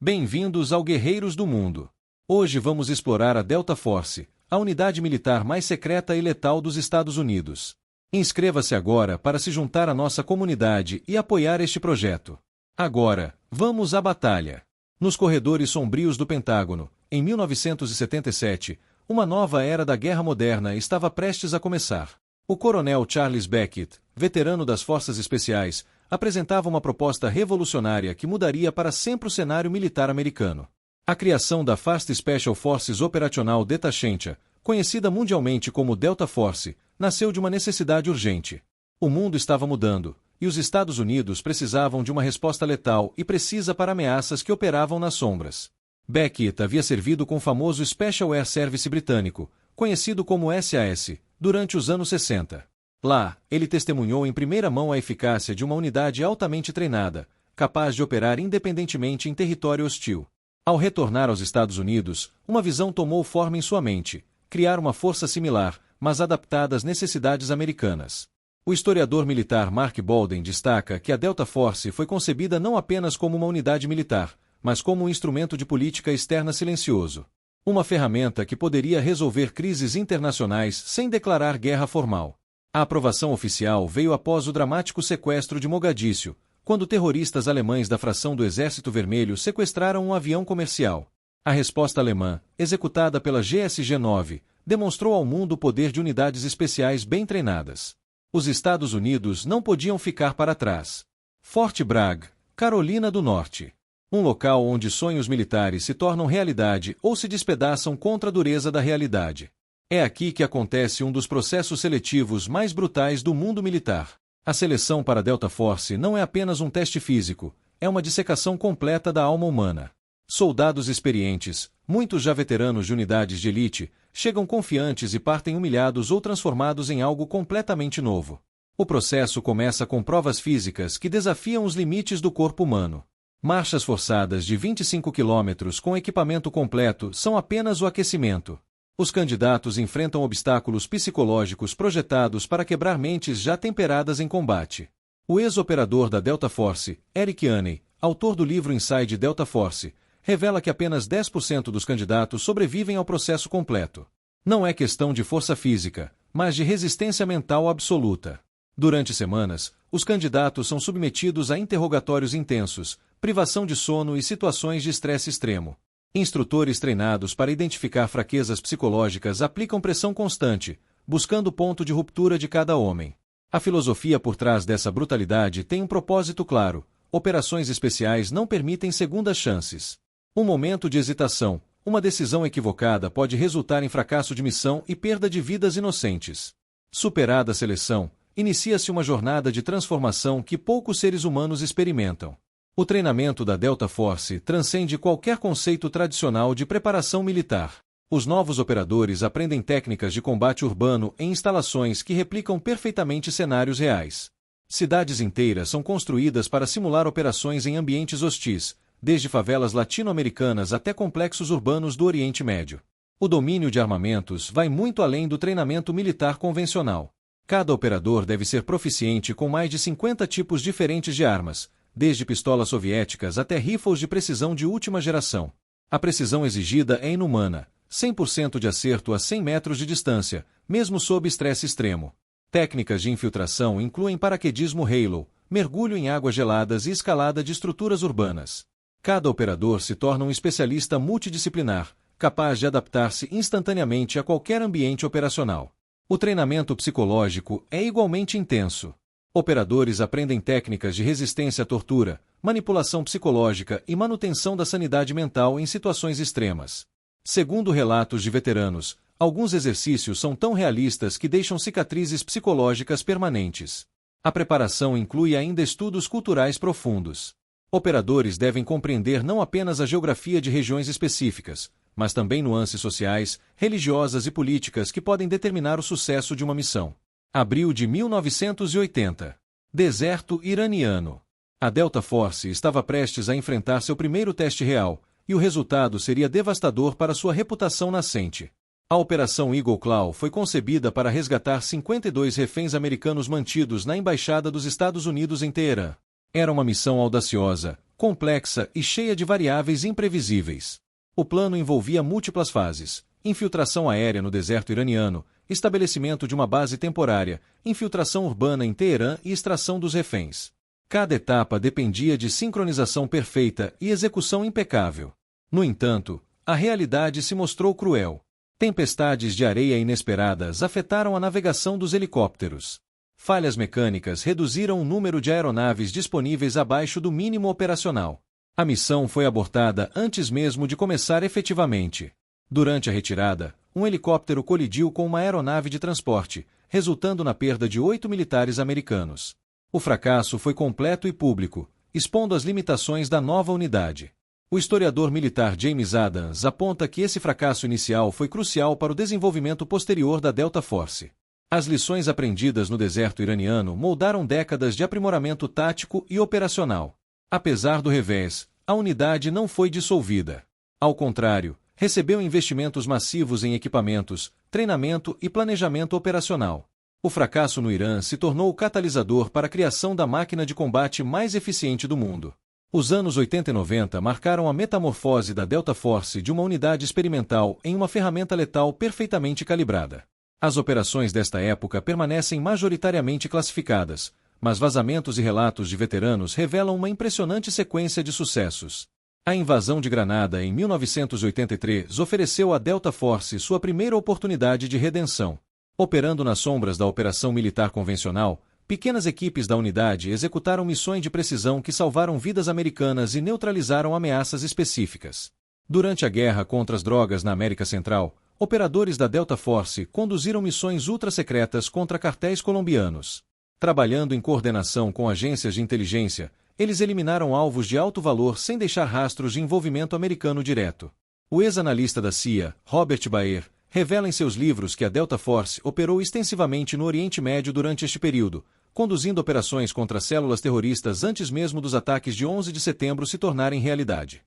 Bem-vindos ao Guerreiros do Mundo. Hoje vamos explorar a Delta Force, a unidade militar mais secreta e letal dos Estados Unidos. Inscreva-se agora para se juntar à nossa comunidade e apoiar este projeto. Agora, vamos à batalha. Nos corredores sombrios do Pentágono, em 1977, uma nova era da guerra moderna estava prestes a começar. O coronel Charles Beckett, veterano das Forças Especiais, apresentava uma proposta revolucionária que mudaria para sempre o cenário militar americano. A criação da Fast Special Forces Operational Detachmentia, conhecida mundialmente como Delta Force, nasceu de uma necessidade urgente. O mundo estava mudando, e os Estados Unidos precisavam de uma resposta letal e precisa para ameaças que operavam nas sombras. Beckett havia servido com o famoso Special Air Service britânico, conhecido como SAS, durante os anos 60. Lá, ele testemunhou em primeira mão a eficácia de uma unidade altamente treinada, capaz de operar independentemente em território hostil. Ao retornar aos Estados Unidos, uma visão tomou forma em sua mente: criar uma força similar, mas adaptada às necessidades americanas. O historiador militar Mark Bolden destaca que a Delta Force foi concebida não apenas como uma unidade militar, mas como um instrumento de política externa silencioso. Uma ferramenta que poderia resolver crises internacionais sem declarar guerra formal. A aprovação oficial veio após o dramático sequestro de Mogadíscio, quando terroristas alemães da fração do Exército Vermelho sequestraram um avião comercial. A resposta alemã, executada pela GSG-9, demonstrou ao mundo o poder de unidades especiais bem treinadas. Os Estados Unidos não podiam ficar para trás. Fort Bragg, Carolina do Norte. Um local onde sonhos militares se tornam realidade ou se despedaçam contra a dureza da realidade. É aqui que acontece um dos processos seletivos mais brutais do mundo militar. A seleção para a Delta Force não é apenas um teste físico, é uma dissecação completa da alma humana. Soldados experientes, muitos já veteranos de unidades de elite, chegam confiantes e partem humilhados ou transformados em algo completamente novo. O processo começa com provas físicas que desafiam os limites do corpo humano. Marchas forçadas de 25 km com equipamento completo são apenas o aquecimento. Os candidatos enfrentam obstáculos psicológicos projetados para quebrar mentes já temperadas em combate. O ex-operador da Delta Force, Eric Haney, autor do livro Inside Delta Force, revela que apenas 10% dos candidatos sobrevivem ao processo completo. Não é questão de força física, mas de resistência mental absoluta. Durante semanas, os candidatos são submetidos a interrogatórios intensos, privação de sono e situações de estresse extremo. Instrutores treinados para identificar fraquezas psicológicas aplicam pressão constante, buscando o ponto de ruptura de cada homem. A filosofia por trás dessa brutalidade tem um propósito claro: operações especiais não permitem segundas chances. Um momento de hesitação, uma decisão equivocada pode resultar em fracasso de missão e perda de vidas inocentes. Superada a seleção, inicia-se uma jornada de transformação que poucos seres humanos experimentam. O treinamento da Delta Force transcende qualquer conceito tradicional de preparação militar. Os novos operadores aprendem técnicas de combate urbano em instalações que replicam perfeitamente cenários reais. Cidades inteiras são construídas para simular operações em ambientes hostis, desde favelas latino-americanas até complexos urbanos do Oriente Médio. O domínio de armamentos vai muito além do treinamento militar convencional. Cada operador deve ser proficiente com mais de 50 tipos diferentes de armas, desde pistolas soviéticas até rifles de precisão de última geração. A precisão exigida é inumana, 100% de acerto a 100 metros de distância, mesmo sob estresse extremo. Técnicas de infiltração incluem paraquedismo Halo, mergulho em águas geladas e escalada de estruturas urbanas. Cada operador se torna um especialista multidisciplinar, capaz de adaptar-se instantaneamente a qualquer ambiente operacional. O treinamento psicológico é igualmente intenso. Operadores aprendem técnicas de resistência à tortura, manipulação psicológica e manutenção da sanidade mental em situações extremas. Segundo relatos de veteranos, alguns exercícios são tão realistas que deixam cicatrizes psicológicas permanentes. A preparação inclui ainda estudos culturais profundos. Operadores devem compreender não apenas a geografia de regiões específicas, mas também nuances sociais, religiosas e políticas que podem determinar o sucesso de uma missão. Abril de 1980. Deserto iraniano. A Delta Force estava prestes a enfrentar seu primeiro teste real, e o resultado seria devastador para sua reputação nascente. A Operação Eagle Claw foi concebida para resgatar 52 reféns americanos mantidos na Embaixada dos Estados Unidos em Teherã. Era uma missão audaciosa, complexa e cheia de variáveis imprevisíveis. O plano envolvia múltiplas fases: infiltração aérea no deserto iraniano, estabelecimento de uma base temporária, infiltração urbana em Teherã e extração dos reféns. Cada etapa dependia de sincronização perfeita e execução impecável. No entanto, a realidade se mostrou cruel. Tempestades de areia inesperadas afetaram a navegação dos helicópteros. Falhas mecânicas reduziram o número de aeronaves disponíveis abaixo do mínimo operacional. A missão foi abortada antes mesmo de começar efetivamente. Durante a retirada, um helicóptero colidiu com uma aeronave de transporte, resultando na perda de 8 militares americanos. O fracasso foi completo e público, expondo as limitações da nova unidade. O historiador militar James Adams aponta que esse fracasso inicial foi crucial para o desenvolvimento posterior da Delta Force. As lições aprendidas no deserto iraniano moldaram décadas de aprimoramento tático e operacional. Apesar do revés, a unidade não foi dissolvida. Ao contrário, recebeu investimentos massivos em equipamentos, treinamento e planejamento operacional. O fracasso no Irã se tornou o catalisador para a criação da máquina de combate mais eficiente do mundo. Os anos 80 e 90 marcaram a metamorfose da Delta Force de uma unidade experimental em uma ferramenta letal perfeitamente calibrada. As operações desta época permanecem majoritariamente classificadas, mas vazamentos e relatos de veteranos revelam uma impressionante sequência de sucessos. A invasão de Granada em 1983 ofereceu à Delta Force sua primeira oportunidade de redenção. Operando nas sombras da operação militar convencional, pequenas equipes da unidade executaram missões de precisão que salvaram vidas americanas e neutralizaram ameaças específicas. Durante a guerra contra as drogas na América Central, operadores da Delta Force conduziram missões ultra-secretas contra cartéis colombianos. Trabalhando em coordenação com agências de inteligência, eles eliminaram alvos de alto valor sem deixar rastros de envolvimento americano direto. O ex-analista da CIA, Robert Baer, revela em seus livros que a Delta Force operou extensivamente no Oriente Médio durante este período, conduzindo operações contra células terroristas antes mesmo dos ataques de 11 de setembro se tornarem realidade.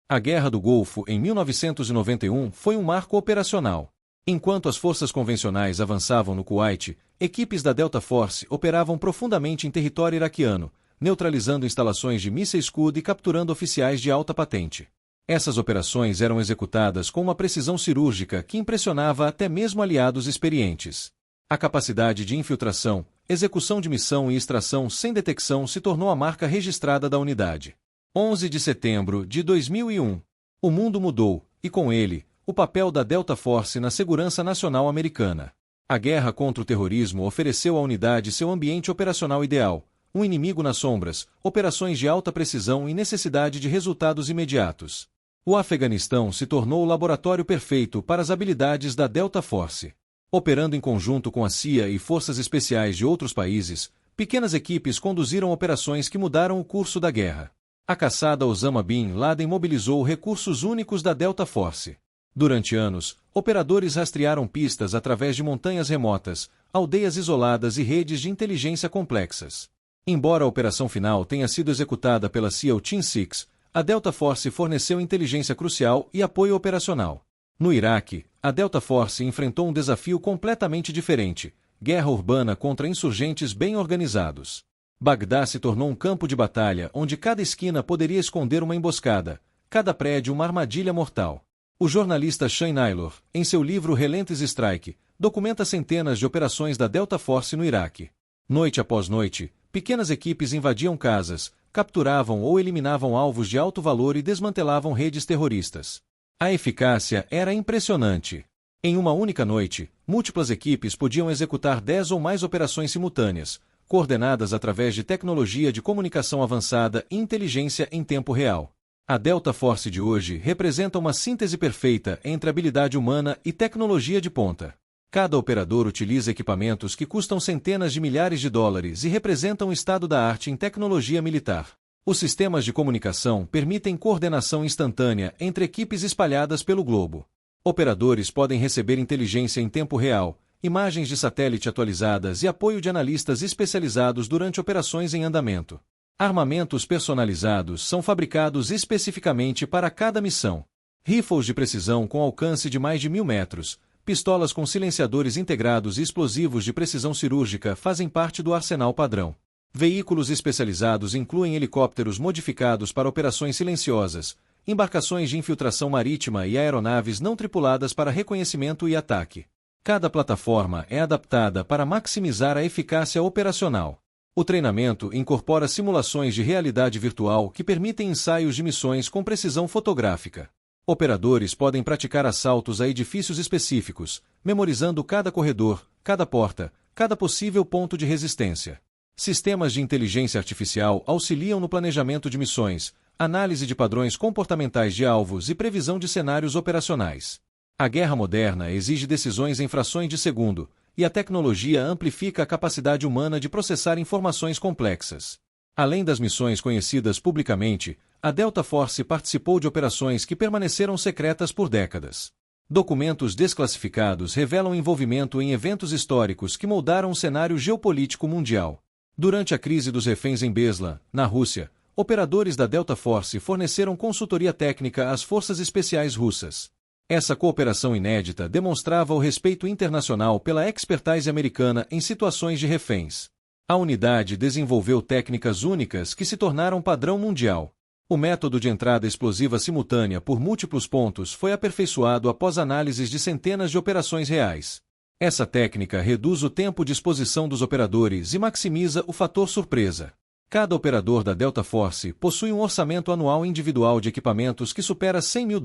A Guerra do Golfo, em 1991, foi um marco operacional. Enquanto as forças convencionais avançavam no Kuwait, equipes da Delta Force operavam profundamente em território iraquiano, neutralizando instalações de mísseis Scud e capturando oficiais de alta patente. Essas operações eram executadas com uma precisão cirúrgica que impressionava até mesmo aliados experientes. A capacidade de infiltração, execução de missão e extração sem detecção se tornou a marca registrada da unidade. 11 de setembro de 2001. O mundo mudou, e com ele, o papel da Delta Force na segurança nacional americana. A guerra contra o terrorismo ofereceu à unidade seu ambiente operacional ideal, um inimigo nas sombras, operações de alta precisão e necessidade de resultados imediatos. O Afeganistão se tornou o laboratório perfeito para as habilidades da Delta Force. Operando em conjunto com a CIA e forças especiais de outros países, pequenas equipes conduziram operações que mudaram o curso da guerra. A caçada Osama Bin Laden mobilizou recursos únicos da Delta Force. Durante anos, operadores rastrearam pistas através de montanhas remotas, aldeias isoladas e redes de inteligência complexas. Embora a operação final tenha sido executada pela SEAL Team 6, a Delta Force forneceu inteligência crucial e apoio operacional. No Iraque, a Delta Force enfrentou um desafio completamente diferente: guerra urbana contra insurgentes bem organizados. Bagdá se tornou um campo de batalha onde cada esquina poderia esconder uma emboscada, cada prédio uma armadilha mortal. O jornalista Shane Naylor, em seu livro Relentless Strike, documenta centenas de operações da Delta Force no Iraque. Noite após noite, pequenas equipes invadiam casas, capturavam ou eliminavam alvos de alto valor e desmantelavam redes terroristas. A eficácia era impressionante. Em uma única noite, múltiplas equipes podiam executar 10 ou mais operações simultâneas, coordenadas através de tecnologia de comunicação avançada e inteligência em tempo real. A Delta Force de hoje representa uma síntese perfeita entre habilidade humana e tecnologia de ponta. Cada operador utiliza equipamentos que custam centenas de milhares de dólares e representam o estado da arte em tecnologia militar. Os sistemas de comunicação permitem coordenação instantânea entre equipes espalhadas pelo globo. Operadores podem receber inteligência em tempo real, imagens de satélite atualizadas e apoio de analistas especializados durante operações em andamento. Armamentos personalizados são fabricados especificamente para cada missão. Rifles de precisão com alcance de mais de 1.000 metros, pistolas com silenciadores integrados e explosivos de precisão cirúrgica fazem parte do arsenal padrão. Veículos especializados incluem helicópteros modificados para operações silenciosas, embarcações de infiltração marítima e aeronaves não tripuladas para reconhecimento e ataque. Cada plataforma é adaptada para maximizar a eficácia operacional. O treinamento incorpora simulações de realidade virtual que permitem ensaios de missões com precisão fotográfica. Operadores podem praticar assaltos a edifícios específicos, memorizando cada corredor, cada porta, cada possível ponto de resistência. Sistemas de inteligência artificial auxiliam no planejamento de missões, análise de padrões comportamentais de alvos e previsão de cenários operacionais. A guerra moderna exige decisões em frações de segundo, e a tecnologia amplifica a capacidade humana de processar informações complexas. Além das missões conhecidas publicamente, a Delta Force participou de operações que permaneceram secretas por décadas. Documentos desclassificados revelam envolvimento em eventos históricos que moldaram o cenário geopolítico mundial. Durante a crise dos reféns em Beslan, na Rússia, operadores da Delta Force forneceram consultoria técnica às forças especiais russas. Essa cooperação inédita demonstrava o respeito internacional pela expertise americana em situações de reféns. A unidade desenvolveu técnicas únicas que se tornaram padrão mundial. O método de entrada explosiva simultânea por múltiplos pontos foi aperfeiçoado após análises de centenas de operações reais. Essa técnica reduz o tempo de exposição dos operadores e maximiza o fator surpresa. Cada operador da Delta Force possui um orçamento anual individual de equipamentos que supera $100 mil.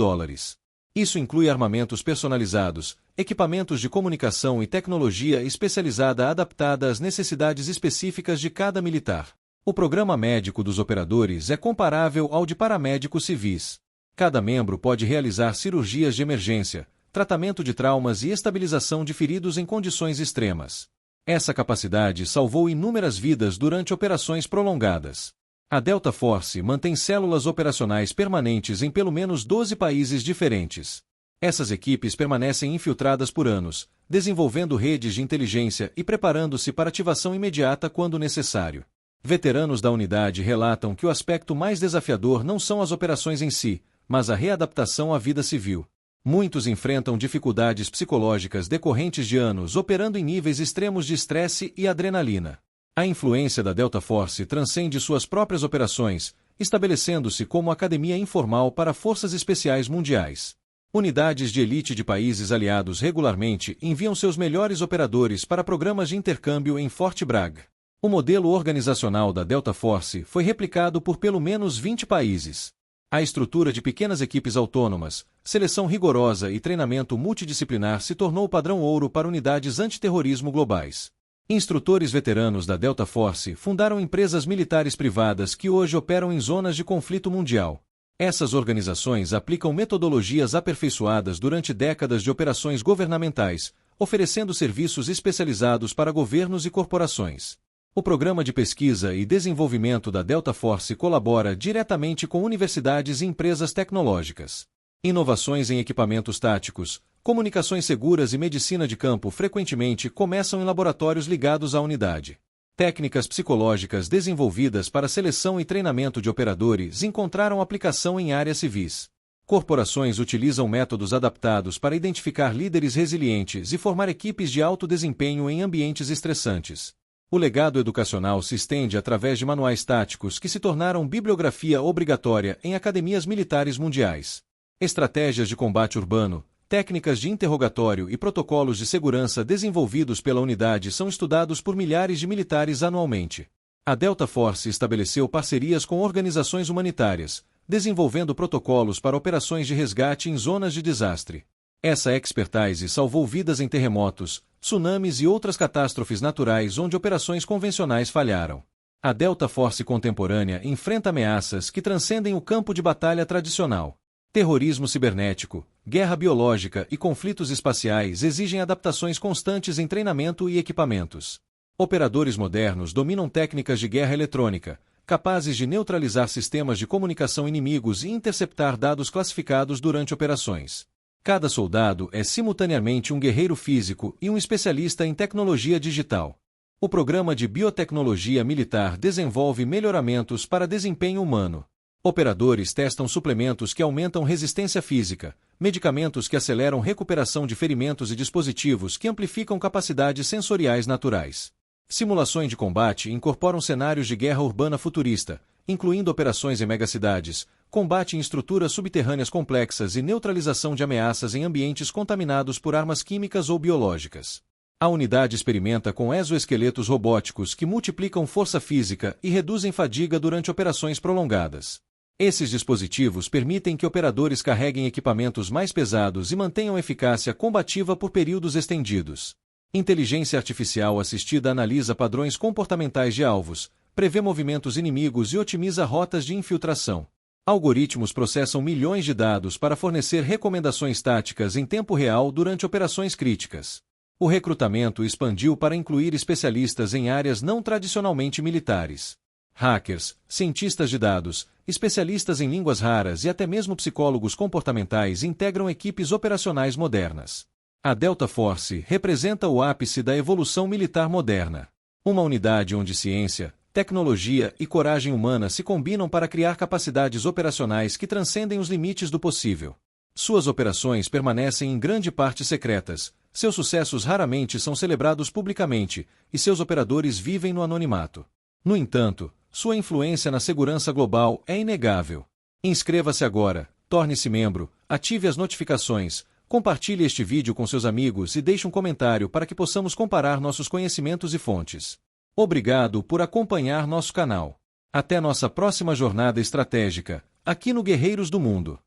Isso inclui armamentos personalizados, equipamentos de comunicação e tecnologia especializada adaptada às necessidades específicas de cada militar. O programa médico dos operadores é comparável ao de paramédicos civis. Cada membro pode realizar cirurgias de emergência, tratamento de traumas e estabilização de feridos em condições extremas. Essa capacidade salvou inúmeras vidas durante operações prolongadas. A Delta Force mantém células operacionais permanentes em pelo menos 12 países diferentes. Essas equipes permanecem infiltradas por anos, desenvolvendo redes de inteligência e preparando-se para ativação imediata quando necessário. Veteranos da unidade relatam que o aspecto mais desafiador não são as operações em si, mas a readaptação à vida civil. Muitos enfrentam dificuldades psicológicas decorrentes de anos operando em níveis extremos de estresse e adrenalina. A influência da Delta Force transcende suas próprias operações, estabelecendo-se como academia informal para forças especiais mundiais. Unidades de elite de países aliados regularmente enviam seus melhores operadores para programas de intercâmbio em Fort Bragg. O modelo organizacional da Delta Force foi replicado por pelo menos 20 países. A estrutura de pequenas equipes autônomas, seleção rigorosa e treinamento multidisciplinar se tornou o padrão ouro para unidades antiterrorismo globais. Instrutores veteranos da Delta Force fundaram empresas militares privadas que hoje operam em zonas de conflito mundial. Essas organizações aplicam metodologias aperfeiçoadas durante décadas de operações governamentais, oferecendo serviços especializados para governos e corporações. O programa de pesquisa e desenvolvimento da Delta Force colabora diretamente com universidades e empresas tecnológicas. Inovações em equipamentos táticos, comunicações seguras e medicina de campo frequentemente começam em laboratórios ligados à unidade. Técnicas psicológicas desenvolvidas para seleção e treinamento de operadores encontraram aplicação em áreas civis. Corporações utilizam métodos adaptados para identificar líderes resilientes e formar equipes de alto desempenho em ambientes estressantes. O legado educacional se estende através de manuais táticos que se tornaram bibliografia obrigatória em academias militares mundiais. Estratégias de combate urbano, técnicas de interrogatório e protocolos de segurança desenvolvidos pela unidade são estudados por milhares de militares anualmente. A Delta Force estabeleceu parcerias com organizações humanitárias, desenvolvendo protocolos para operações de resgate em zonas de desastre. Essa expertise salvou vidas em terremotos, tsunamis e outras catástrofes naturais onde operações convencionais falharam. A Delta Force contemporânea enfrenta ameaças que transcendem o campo de batalha tradicional. Terrorismo cibernético, guerra biológica e conflitos espaciais exigem adaptações constantes em treinamento e equipamentos. Operadores modernos dominam técnicas de guerra eletrônica, capazes de neutralizar sistemas de comunicação inimigos e interceptar dados classificados durante operações. Cada soldado é simultaneamente um guerreiro físico e um especialista em tecnologia digital. O programa de biotecnologia militar desenvolve melhoramentos para desempenho humano. Operadores testam suplementos que aumentam resistência física, medicamentos que aceleram recuperação de ferimentos e dispositivos que amplificam capacidades sensoriais naturais. Simulações de combate incorporam cenários de guerra urbana futurista, incluindo operações em megacidades, combate em estruturas subterrâneas complexas e neutralização de ameaças em ambientes contaminados por armas químicas ou biológicas. A unidade experimenta com exoesqueletos robóticos que multiplicam força física e reduzem fadiga durante operações prolongadas. Esses dispositivos permitem que operadores carreguem equipamentos mais pesados e mantenham eficácia combativa por períodos estendidos. Inteligência artificial assistida analisa padrões comportamentais de alvos, prevê movimentos inimigos e otimiza rotas de infiltração. Algoritmos processam milhões de dados para fornecer recomendações táticas em tempo real durante operações críticas. O recrutamento expandiu para incluir especialistas em áreas não tradicionalmente militares. Hackers, cientistas de dados, especialistas em línguas raras e até mesmo psicólogos comportamentais integram equipes operacionais modernas. A Delta Force representa o ápice da evolução militar moderna. Uma unidade onde ciência, tecnologia e coragem humana se combinam para criar capacidades operacionais que transcendem os limites do possível. Suas operações permanecem em grande parte secretas, seus sucessos raramente são celebrados publicamente, e seus operadores vivem no anonimato. No entanto, sua influência na segurança global é inegável. Inscreva-se agora, torne-se membro, ative as notificações, compartilhe este vídeo com seus amigos e deixe um comentário para que possamos comparar nossos conhecimentos e fontes. Obrigado por acompanhar nosso canal. Até nossa próxima jornada estratégica, aqui no Guerreiros do Mundo.